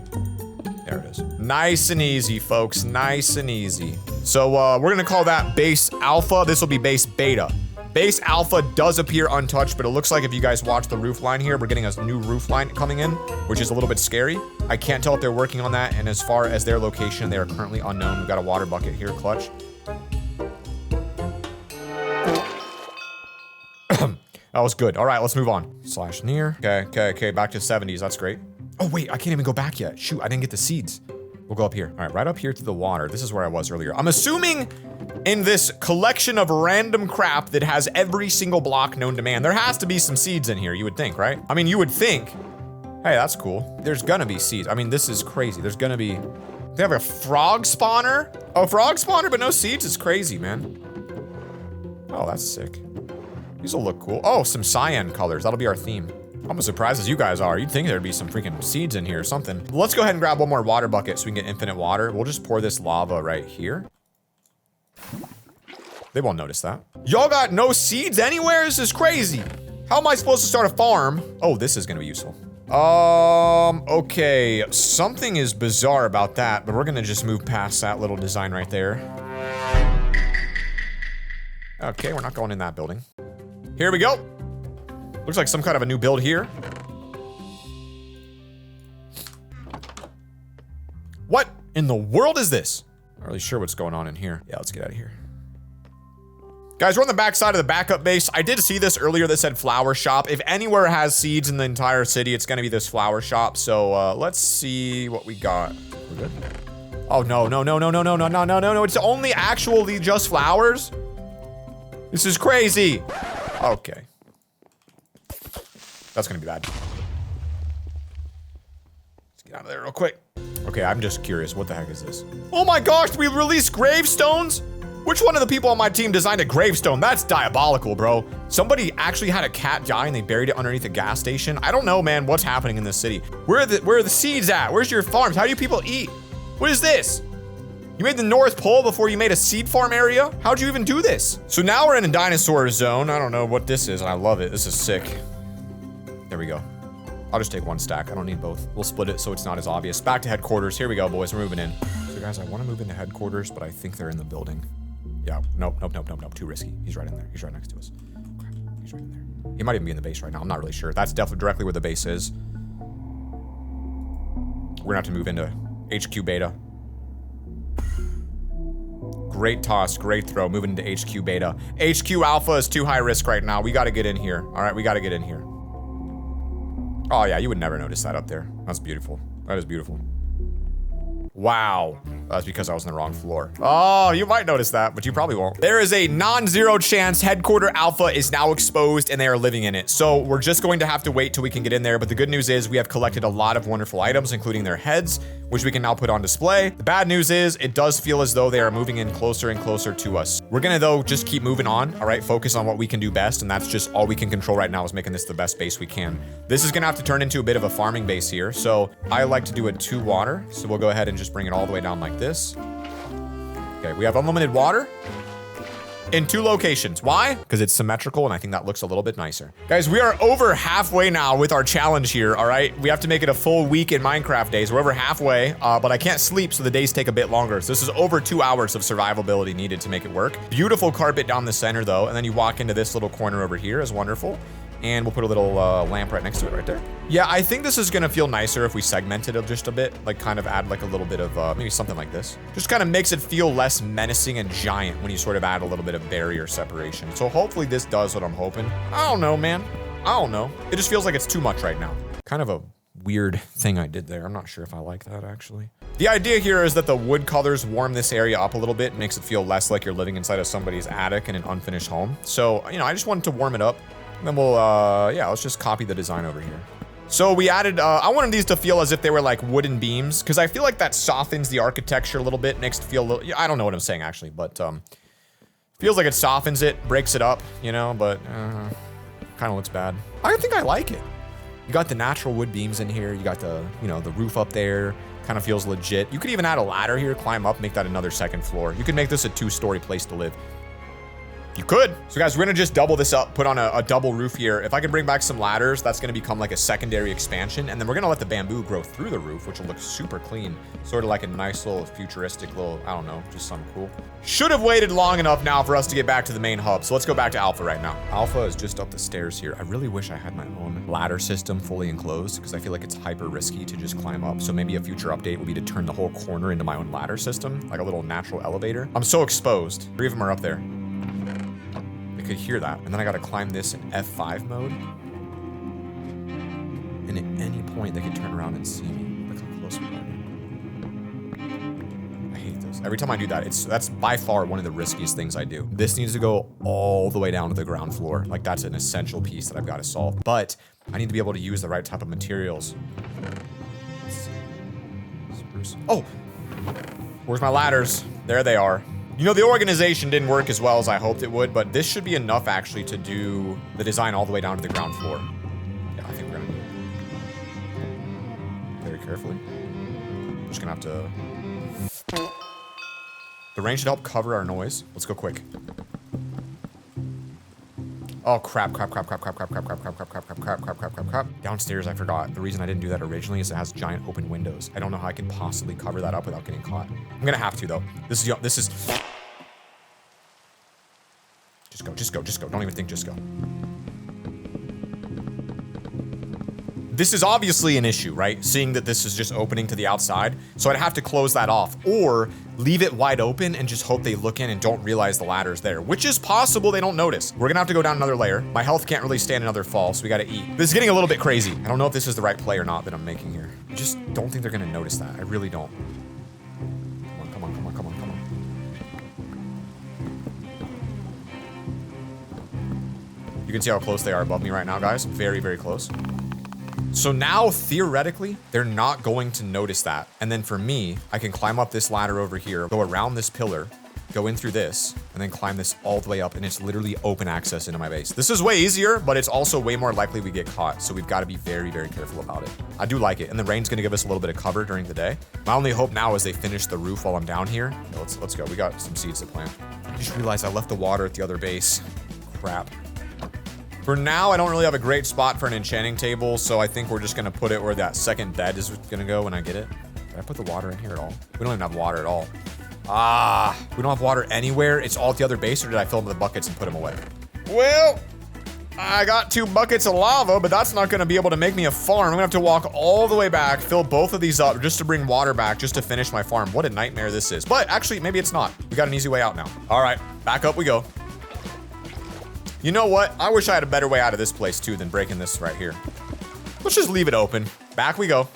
There it is. Nice and easy, folks. Nice and easy. So we're going to call that base alpha. This will be base beta. Base alpha does appear untouched, but it looks like if you guys watch the roof line here, we're getting a new roof line coming in, which is a little bit scary. I can't tell if they're working on that, and as far as their location, they are currently unknown. We've got a water bucket here, clutch. That was good. All right, let's move on. Slash near. Okay, back to 70s. That's great. Oh, wait, I can't even go back yet. Shoot, I didn't get the seeds. We'll go up here. All right, right up here to the water. This is where I was earlier. I'm assuming in this collection of random crap that has every single block known to man, there has to be some seeds in here, you would think, right? I mean, you would think, hey, that's cool. There's gonna be seeds. I mean, this is crazy. There's gonna be, they have a frog spawner? Oh, frog spawner, but no seeds? It's crazy, man. Oh, that's sick. These will look cool. Oh, some cyan colors. That'll be our theme. I'm as surprised as you guys are. You'd think there'd be some freaking seeds in here or something. Let's go ahead and grab one more water bucket so we can get infinite water. We'll just pour this lava right here. They won't notice that. Y'all got no seeds anywhere? This is crazy. How am I supposed to start a farm? Oh, this is gonna be useful. Okay. Something is bizarre about that, but we're gonna just move past that little design right there. Okay, we're not going in that building. Here we go. Looks like some kind of a new build here. What in the world is this? Not really sure what's going on in here. Yeah, let's get out of here. Guys, we're on the back side of the backup base. I did see this earlier that said flower shop. If anywhere has seeds in the entire city, it's gonna be this flower shop. So let's see what we got. We're good. Oh no, no, no, no, no, no, no, no, no, no, no. It's only actually just flowers? This is crazy. Okay. That's gonna be bad. Let's get out of there real quick. Okay, I'm just curious. What the heck is this? Oh my gosh, we released gravestones? Which one of the people on my team designed a gravestone? That's diabolical, bro. Somebody actually had a cat die and they buried it underneath a gas station. I don't know, man, what's happening in this city. Where are the seeds at? Where's your farms? How do you people eat? What is this? You made the North Pole before you made a seed farm area? How'd you even do this? So now we're in a dinosaur zone. I don't know what this is, and I love it. This is sick. There we go. I'll just take one stack. I don't need both. We'll split it so it's not as obvious. Back to headquarters. Here we go, boys. We're moving in. So guys, I want to move into headquarters, but I think they're in the building. Yeah, nope, nope, nope, nope, nope. Too risky. He's right in there. He's right next to us. Crap. He's right in there. He might even be in the base right now. I'm not really sure. That's definitely directly where the base is. We're gonna have to move into HQ beta. Great toss, great throw. Moving into HQ beta. HQ alpha is too high risk right now. We gotta get in here. All right, we gotta get in here. Oh yeah, you would never notice that up there. That's beautiful. That is beautiful. Wow. That's because I was on the wrong floor. Oh, you might notice that, but you probably won't. There is a non-zero chance headquarter alpha is now exposed and they are living in it. So we're just going to have to wait till we can get in there. But the good news is we have collected a lot of wonderful items, including their heads, which we can now put on display. The bad news is it does feel as though they are moving in closer and closer to us. We're gonna though just keep moving on, all right? Focus on what we can do best, and that's just all we can control right now is making this the best base we can. This is gonna have to turn into a bit of a farming base here. So I like to do a 2 water. So we'll go ahead and just bring it all the way down like this. Okay, we have unlimited water in 2 locations. Why? Because it's symmetrical, and I think that looks a little bit nicer. Guys, we are over halfway now with our challenge here, all right? We have to make it a full week in Minecraft days. We're over halfway, but I can't sleep, so the days take a bit longer. So this is over 2 hours of survivability needed to make it work. Beautiful carpet down the center, though, and then you walk into this little corner over here is wonderful. And we'll put a little lamp right next to it right there. Yeah, I think this is gonna feel nicer if we segment it just a bit, like kind of add like a little bit of maybe something like this. Just kind of makes it feel less menacing and giant when you sort of add a little bit of barrier separation. So hopefully this does what I'm hoping. I don't know, man. I don't know. It just feels like it's too much right now. Kind of a weird thing I did there. I'm not sure if I like that actually. The idea here is that the wood colors warm this area up a little bit, makes it feel less like you're living inside of somebody's attic in an unfinished home. So, you know, I just wanted to warm it up. And then we'll, yeah, let's just copy the design over here. So we added, I wanted these to feel as if they were like wooden beams, because I feel like that softens the architecture a little bit, makes it feel a little, I don't know what I'm saying actually, but feels like it softens it, breaks it up, you know, but kind of looks bad. I think I like it. You got the natural wood beams in here, you got the, you know, the roof up there, kind of feels legit. You could even add a ladder here, climb up, make that another 2nd floor. You could make this a 2-story place to live. You could. So guys, we're gonna just double this up, put on a double roof here. If I can bring back some ladders, that's gonna become like a secondary expansion. And then we're gonna let the bamboo grow through the roof, which will look super clean. Sort of like a nice little futuristic little, I don't know, just something cool. Should have waited long enough now for us to get back to the main hub. So let's go back to Alpha right now. Alpha is just up the stairs here. I really wish I had my own ladder system fully enclosed because I feel like it's hyper risky to just climb up. So maybe a future update will be to turn the whole corner into my own ladder system, like a little natural elevator. I'm so exposed. 3 of them are up there. Could hear that, and then I gotta climb this in F5 mode, and at any point they could turn around and see me. Look how close we are. I hate this. Every time I do that, that's by far one of the riskiest things I do. This needs to go all the way down to the ground floor. Like that's an essential piece that I've got to solve, but I need to be able to use the right type of materials. Let's see. Spruce. Oh, where's my ladders? There they are. You know, the organization didn't work as well as I hoped it would, but this should be enough actually to do the design all the way down to the ground floor. Yeah, I think we're gonna do it. Very carefully. Just gonna have to... The rain should help cover our noise. Let's go quick. Oh, crap. Downstairs, I forgot. The reason I didn't do that originally is it has giant open windows. I don't know how I can possibly cover that up without getting caught. I'm gonna have to, though. This is... Just go. Don't even think, just go. This is obviously an issue, right? Seeing that this is just opening to the outside. So I'd have to close that off or leave it wide open and just hope they look in and don't realize the ladder's there, which is possible they don't notice. We're gonna have to go down another layer. My health can't really stand another fall, so we gotta eat. This is getting a little bit crazy. I don't know if this is the right play or not that I'm making here. I just don't think they're gonna notice that. I really don't. Come on. You can see how close they are above me right now, guys. Very, very close. So now, theoretically, they're not going to notice that. And then for me, I can climb up this ladder over here, go around this pillar, go in through this, and then climb this all the way up, and it's literally open access into my base. This is way easier, but it's also way more likely we get caught, so we've got to be very, very careful about it. I do like it, and the rain's going to give us a little bit of cover during the day. My only hope now is they finish the roof while I'm down here. Okay, let's go. We got some seeds to plant. I just realized I left the water at the other base. Crap. For now, I don't really have a great spot for an enchanting table, so I think we're just gonna put it where that second bed is gonna go when I get it. Did I put the water in here at all? We don't even have water at all. We don't have water anywhere. It's all at the other base, or did I fill them with the buckets and put them away? Well, I got 2 buckets of lava, but that's not gonna be able to make me a farm. I'm gonna have to walk all the way back, fill both of these up just to bring water back, just to finish my farm. What a nightmare this is. But actually, maybe it's not. We got an easy way out now. All right, back up we go. You know what? I wish I had a better way out of this place too than breaking this right here. Let's just leave it open. Back we go.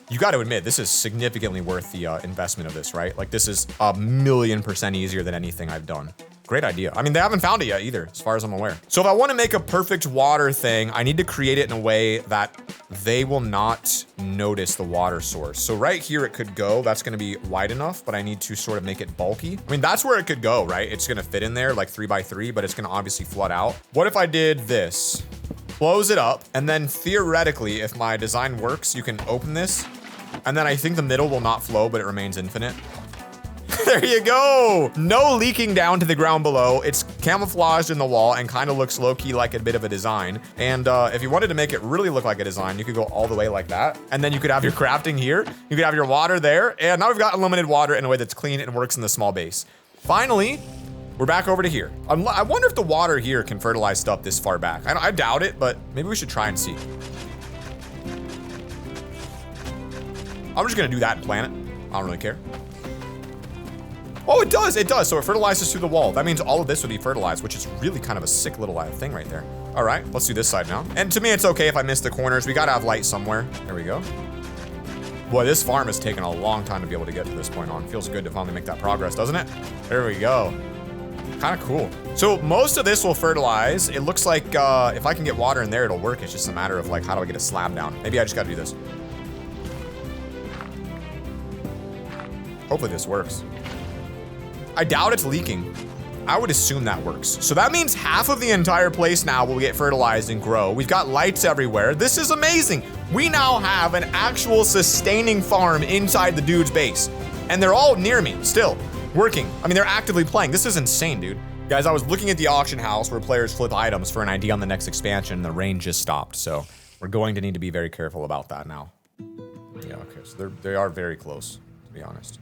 You got to admit, this is significantly worth the investment of this, right? Like, this is 1,000,000% easier than anything I've done. Great idea. I mean, they haven't found it yet either, as far as I'm aware. So if I want to make a perfect water thing, I need to create it in a way that they will not notice the water source. So right here it could go. That's going to be wide enough, but I need to sort of make it bulky. I mean, that's where it could go, right? It's going to fit in there like 3x3, but it's going to obviously flood out. What if I did this? Close it up, and then theoretically, if my design works, you can open this, and then I think the middle will not flow, but it remains infinite. There you go. No leaking down to the ground below. It's camouflaged in the wall and kind of looks low-key like a bit of a design. And if you wanted to make it really look like a design, you could go all the way like that. And then you could have your crafting here. You could have your water there. And now we've got unlimited water in a way that's clean and works in the small base. Finally, we're back over to here. I wonder if the water here can fertilize stuff this far back. I doubt it, but maybe we should try and see. I'm just going to do that and plant it. I don't really care. Oh, it does. It does. So it fertilizes through the wall. That means all of this would be fertilized, which is really kind of a sick little thing right there. All right, let's do this side now. And to me, it's okay if I miss the corners. We got to have light somewhere. There we go. Boy, this farm has taken a long time to be able to get to this point on. Feels good to finally make that progress, doesn't it? There we go. Kind of cool. So most of this will fertilize. It looks like if I can get water in there, it'll work. It's just a matter of like, how do I get a slab down? Maybe I just got to do this. Hopefully this works. I doubt it's leaking. I would assume that works. So that means half of the entire place now will get fertilized and grow. We've got lights everywhere. This is amazing. We now have an actual sustaining farm inside the dude's base. And they're all near me still, working. I mean, they're actively playing. This is insane, dude. Guys, I was looking at the auction house where players flip items for an idea on the next expansion, and the rain just stopped. So we're going to need to be very careful about that now. Yeah, okay, so they are very close, to be honest.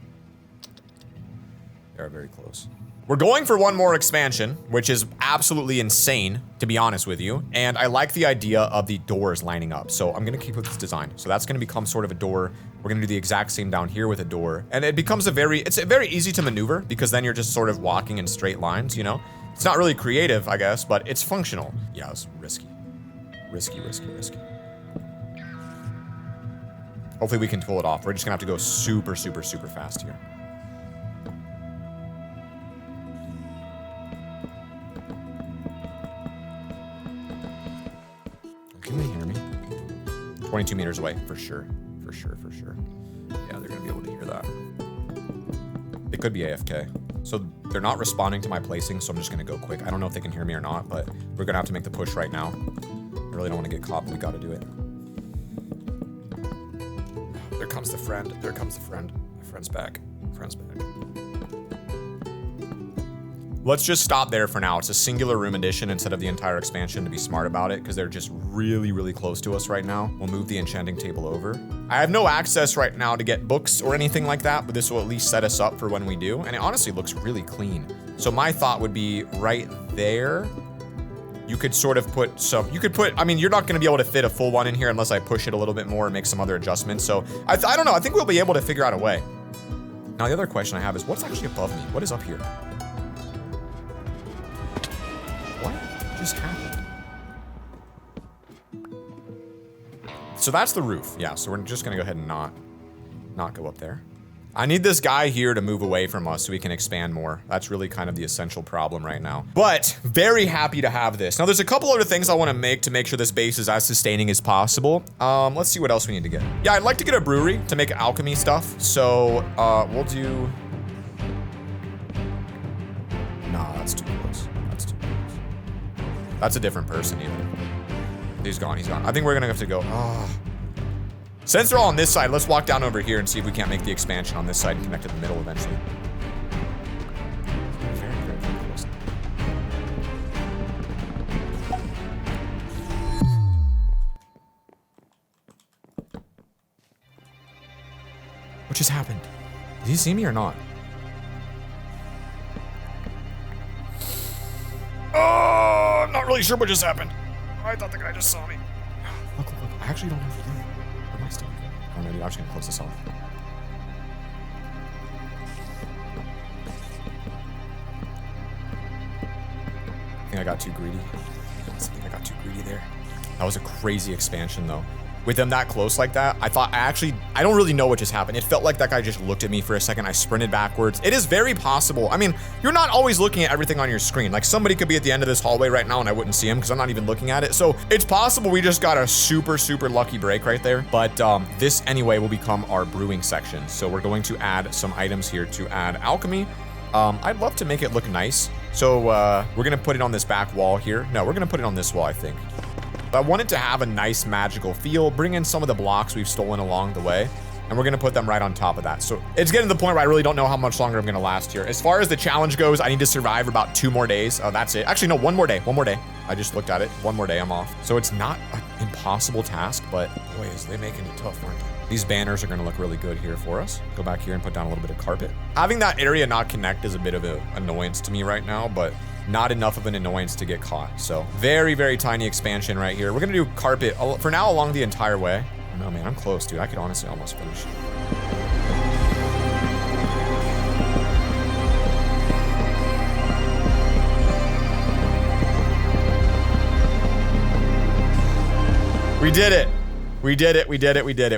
They are very close. We're going for one more expansion, which is absolutely insane, to be honest with you. And I like the idea of the doors lining up. So I'm gonna keep with this design. So that's gonna become sort of a door. We're gonna do the exact same down here with a door. And it becomes it's very easy to maneuver because then you're just sort of walking in straight lines, you know? It's not really creative, I guess, but it's functional. Yeah, it's risky. Risky. Hopefully we can pull it off. We're just gonna have to go super fast here. Can they hear me? 22 meters away, for sure. Yeah, they're gonna be able to hear that. They could be AFK. So they're not responding to my placing, so I'm just gonna go quick. I don't know if they can hear me or not, but we're gonna have to make the push right now. I really don't wanna get caught, but we gotta do it. There comes the friend. There comes the friend. My friend's back. Friend's back. Let's just stop there for now. It's a singular room addition instead of the entire expansion to be smart about it, because they're just really, really close to us right now. We'll move the enchanting table over. I have no access right now to get books or anything like that, but this will at least set us up for when we do. And it honestly looks really clean. So my thought would be right there. You could sort of put some, I mean, you're not gonna be able to fit a full one in here unless I push it a little bit more and make some other adjustments. So I don't know, I think we'll be able to figure out a way. Now the other question I have is what's actually above me? What is up here? What just happened? So that's the roof. Yeah, so we're just gonna go ahead and not go up there. I need this guy here to move away from us so we can expand more. That's really kind of the essential problem right now. But very happy to have this. Now there's a couple other things I want to make sure this base is as sustaining as possible. Let's see what else we need to get. Yeah, I'd like to get a brewery to make alchemy stuff. So we'll do. Nah, that's too close. That's too close. That's a different person even. He's gone. He's gone. I think we're gonna have to go. Since they're all on this side, let's walk down over here and see if we can't make the expansion on this side and connect to the middle eventually. Very, very, very close. What just happened? Did he see me or not? Oh, I'm not really sure what just happened. I thought the guy just saw me. Look. I actually don't have to do it. Am I still okay? Oh no, dude, I'm just gonna close this off. I think I got too greedy. I think I got too greedy there. That was a crazy expansion though. With them that close like that, I don't really know what just happened. It felt like that guy just looked at me for a second. I sprinted backwards. It is very possible. I mean, you're not always looking at everything on your screen. Like somebody could be at the end of this hallway right now and I wouldn't see him because I'm not even looking at it. So it's possible we just got a super, super lucky break right there. But this anyway will become our brewing section. So we're going to add some items here to add alchemy. I'd love to make it look nice. So we're gonna put it on this back wall here. No, we're gonna put it on this wall, I think. I want it to have a nice magical feel, bring in some of the blocks we've stolen along the way, and we're gonna put them right on top of that. So it's getting to the point where I really don't know how much longer I'm gonna last here. As far as the challenge goes, I need to survive about 2 more days. That's it. Actually, no, one more day. I just looked at it. 1 more day, I'm off. So it's not an impossible task, but boy, is they making it tough, aren't they? These banners are gonna look really good here for us. Go back here and put down a little bit of carpet. Having that area not connect is a bit of an annoyance to me right now, but not enough of an annoyance to get caught. So very, very tiny expansion right here. We're gonna do carpet for now along the entire way. Oh no, man, I'm close, dude. I could honestly almost finish. We did it. We did it.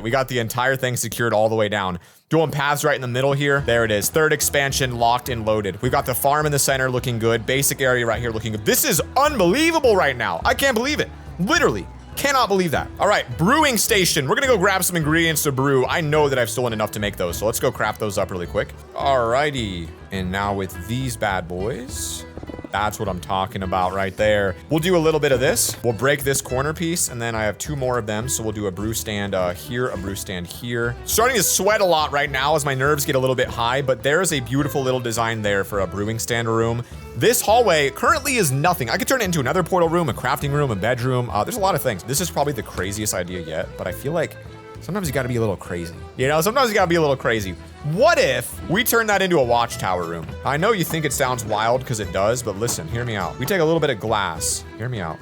We got the entire thing secured all the way down. Doing paths right in the middle here. There it is. 3rd expansion locked and loaded. We've got the farm in the center looking good. Basic area right here looking good. This is unbelievable right now. I can't believe it. Literally. Cannot believe that. All right, brewing station. We're gonna go grab some ingredients to brew. I know that I've stolen enough to make those, so let's go craft those up really quick. Alrighty. And now with these bad boys, that's what I'm talking about right there. We'll do a little bit of this. We'll break this corner piece, and then I have 2 more of them, so we'll do a brew stand here, a brew stand here. Starting to sweat a lot right now as my nerves get a little bit high, but there's a beautiful little design there for a brewing stand room. This hallway currently is nothing. I could turn it into another portal room, a crafting room, a bedroom. There's a lot of things. This is probably the craziest idea yet, but I feel like sometimes you gotta be a little crazy. You know, sometimes you gotta be a little crazy. What if we turn that into a watchtower room? I know you think it sounds wild because it does, but listen, hear me out. We take a little bit of glass. Hear me out.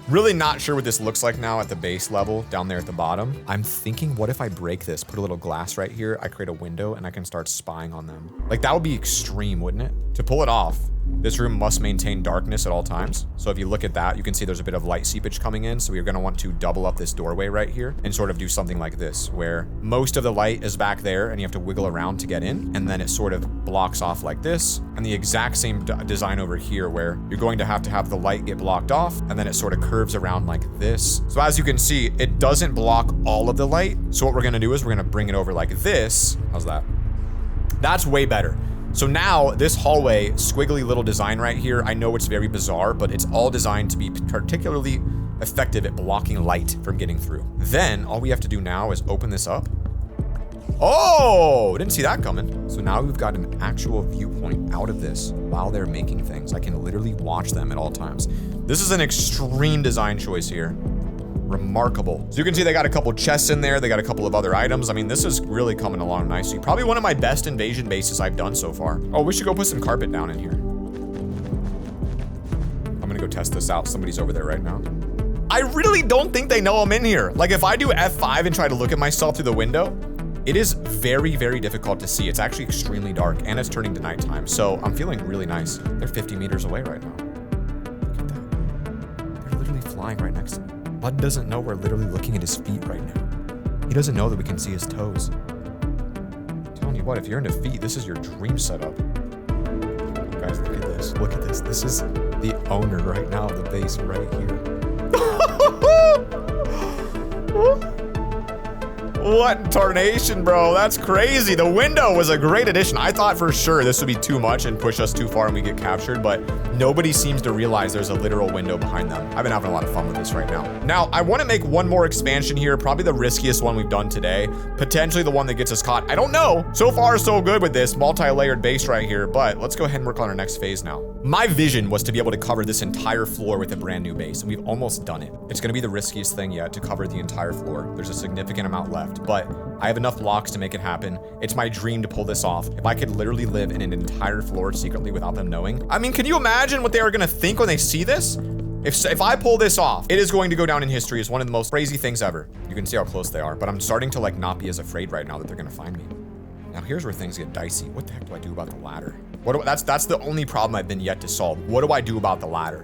Really not sure what this looks like now at the base level down there at the bottom. I'm thinking, what if I break this, put a little glass right here, I create a window and I can start spying on them. Like that would be extreme, wouldn't it? To pull it off, This room must maintain darkness at all times. So if you look at that, you can see there's a bit of light seepage coming in. So we're gonna want to double up this doorway right here and sort of do something like this, where most of the light is back there and you have to wiggle around to get in. And then it sort of blocks off like this. And the exact same design over here, where you're going to have the light get blocked off, and then it sort of curves around like this. So as you can see, it doesn't block all of the light. So what we're gonna do is we're gonna bring it over like this. How's that? That's way better. So now this hallway, squiggly little design right here, I know it's very bizarre, but it's all designed to be particularly effective at blocking light from getting through. Then all we have to do now is open this up. Oh, didn't see that coming. So now we've got an actual viewpoint out of this while they're making things. I can literally watch them at all times. This is an extreme design choice here. Remarkable. So you can see they got a couple chests in there. They got a couple of other items. I mean, this is really coming along nicely. Probably one of my best invasion bases I've done so far. Oh, we should go put some carpet down in here. I'm gonna go test this out. Somebody's over there right now. I really don't think they know I'm in here. Like if I do F5 and try to look at myself through the window, it is very, very difficult to see. It's actually extremely dark and it's turning to nighttime. So I'm feeling really nice. They're 50 meters away right now. Look at that. They're literally flying right next to me. Bud doesn't know we're literally looking at his feet right now. He doesn't know that we can see his toes. I'm telling you what, if you're into feet, this is your dream setup. Guys, look at this. Look at this. This is the owner right now of the base right here. What tarnation, bro? That's crazy. The window was a great addition. I thought for sure this would be too much and push us too far and we get captured, but nobody seems to realize there's a literal window behind them. I've been having a lot of fun with this right now. Now, I want to make one more expansion here, probably the riskiest one we've done today. Potentially the one that gets us caught. I don't know. So far, so good with this multi-layered base right here, but let's go ahead and work on our next phase now. My vision was to be able to cover this entire floor with a brand new base, and we've almost done it. It's going to be the riskiest thing yet to cover the entire floor. There's a significant amount left, but I have enough blocks to make it happen. It's my dream to pull this off. If I could literally live in an entire floor secretly without them knowing. I mean, can you imagine what they are going to think when they see this? If I pull this off, it is going to go down in history as one of the most crazy things ever. You can see how close they are, but I'm starting to like not be as afraid right now that they're going to find me. Now here's where things get dicey. What the heck do I do about the ladder? That's the only problem I've been yet to solve. What do I do about the ladder?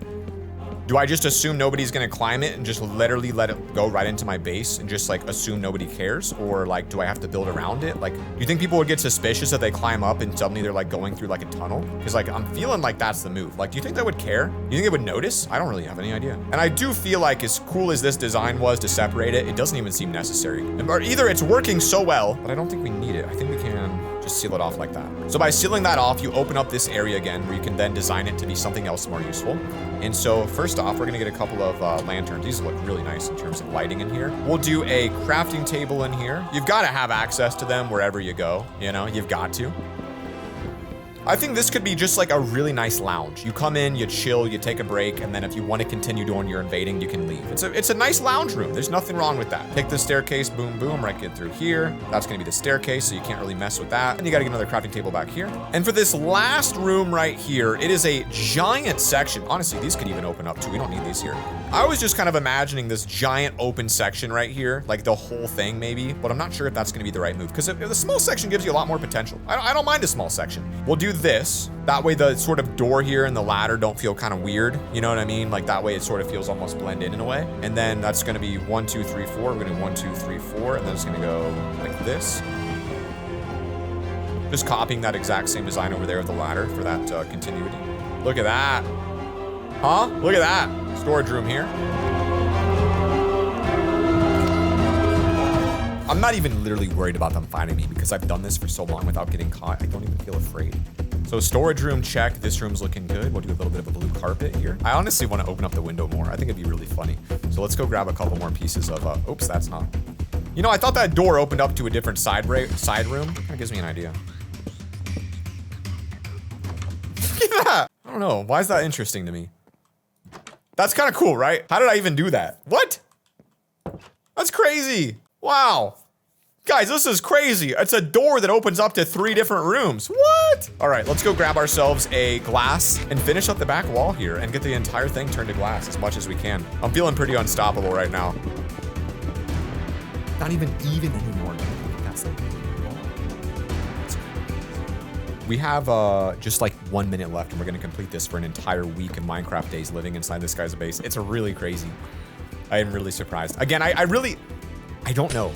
Do I just assume nobody's gonna climb it and just literally let it go right into my base and just like assume nobody cares? Or like, do I have to build around it? Like, do you think people would get suspicious if they climb up and suddenly they're like going through like a tunnel? Because like, I'm feeling like that's the move. Like, do you think they would care? Do you think they would notice? I don't really have any idea. And I do feel like as cool as this design was to separate it, it doesn't even seem necessary. Or either it's working so well, but I don't think we need it. I think we can just seal it off like that. So by sealing that off, you open up this area again where you can then design it to be something else more useful. And so first off, we're gonna get a couple of lanterns. These look really nice in terms of lighting in here. We'll do a crafting table in here. You've got to have access to them wherever you go. You know, you've got to. I think this could be just like a really nice lounge. You come in, you chill, you take a break, and then if you want to continue doing your invading, you can leave. It's a nice lounge room. There's nothing wrong with that. Take the staircase, boom, boom, right, get through here. That's gonna be the staircase, so you can't really mess with that. And you gotta get another crafting table back here. And for this last room right here, it is a giant section. Honestly, these could even open up too. We don't need these here. I was just kind of imagining this giant open section right here, like the whole thing maybe, but I'm not sure if that's gonna be the right move, because if the small section gives you a lot more potential. I don't mind a small section. We'll do this. That way the sort of door here and the ladder don't feel kind of weird. You know what I mean? Like that way it sort of feels almost blended in a way. And then that's gonna be 1, 2, 3, 4. We're gonna do 1, 2, 3, 4, and then it's gonna go like this. Just copying that exact same design over there with the ladder for that continuity. Look at that. Huh? Look at that. Storage room here. I'm not even literally worried about them finding me because I've done this for so long without getting caught. I don't even feel afraid. So storage room check. This room's looking good. We'll do a little bit of a blue carpet here. I honestly want to open up the window more. I think it'd be really funny. So let's go grab a couple more pieces of, oops, that's not. You know, I thought that door opened up to a different side room. Kind of gives me an idea. Look at that. I don't know. Why is that interesting to me? That's kind of cool, right? How did I even do that? What? That's crazy. Wow. Guys, this is crazy. It's a door that opens up to 3 different rooms. What? All right, let's go grab ourselves a glass and finish up the back wall here and get the entire thing turned to glass as much as we can. I'm feeling pretty unstoppable right now. Not even anymore. That's like, We have just like 1 minute left, and we're gonna complete this for an entire week of Minecraft days living inside this guy's base. It's really crazy. I am really surprised. Again, I don't know.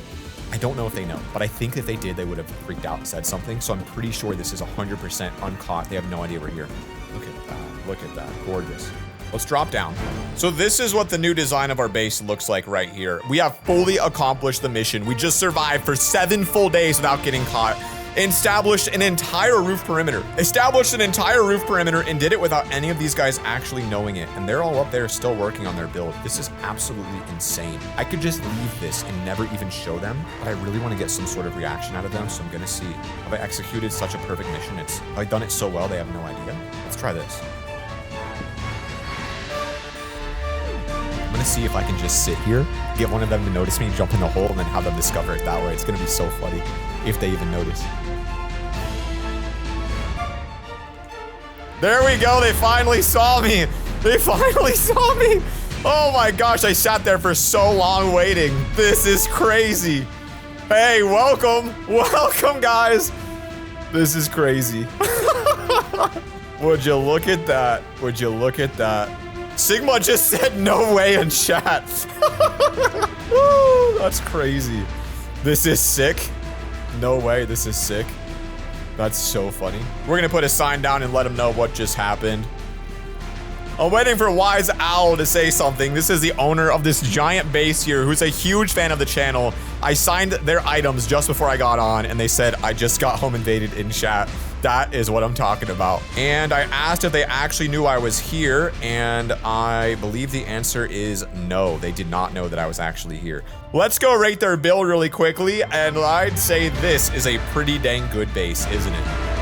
I don't know if they know, but I think if they did, they would have freaked out and said something. So I'm pretty sure this is 100% uncaught. They have no idea we're here. Look at that. Look at that. Gorgeous. Let's drop down. So this is what the new design of our base looks like right here. We have fully accomplished the mission. We just survived for 7 full days without getting caught. Established an entire roof perimeter. And did it without any of these guys actually knowing it. And they're all up there still working on their build. This is absolutely insane. I could just leave this and never even show them, but I really want to get some sort of reaction out of them, so I'm gonna see. Have I executed such a perfect mission? Have I done it so well they have no idea? Let's try this. I'm gonna see if I can just sit here, get one of them to notice me, jump in the hole, and then have them discover it that way. It's gonna be so funny if they even notice. There we go, they finally saw me. They finally saw me. Oh my gosh, I sat there for so long waiting. This is crazy. Hey, welcome. Welcome, guys. This is crazy. Would you look at that? Would you look at that? Sigma just said no way in chat. Woo, that's crazy. This is sick. No way, this is sick. That's so funny. We're gonna put a sign down and let them know what just happened. I'm waiting for Wise Owl to say something. This is the owner of this giant base here who's a huge fan of the channel. I signed their items just before I got on and they said, I just got home invaded in chat. That is what I'm talking about. And I asked if they actually knew I was here, and I believe the answer is no. They did not know that I was actually here. Let's go rate their build really quickly, and I'd say this is a pretty dang good base, isn't it?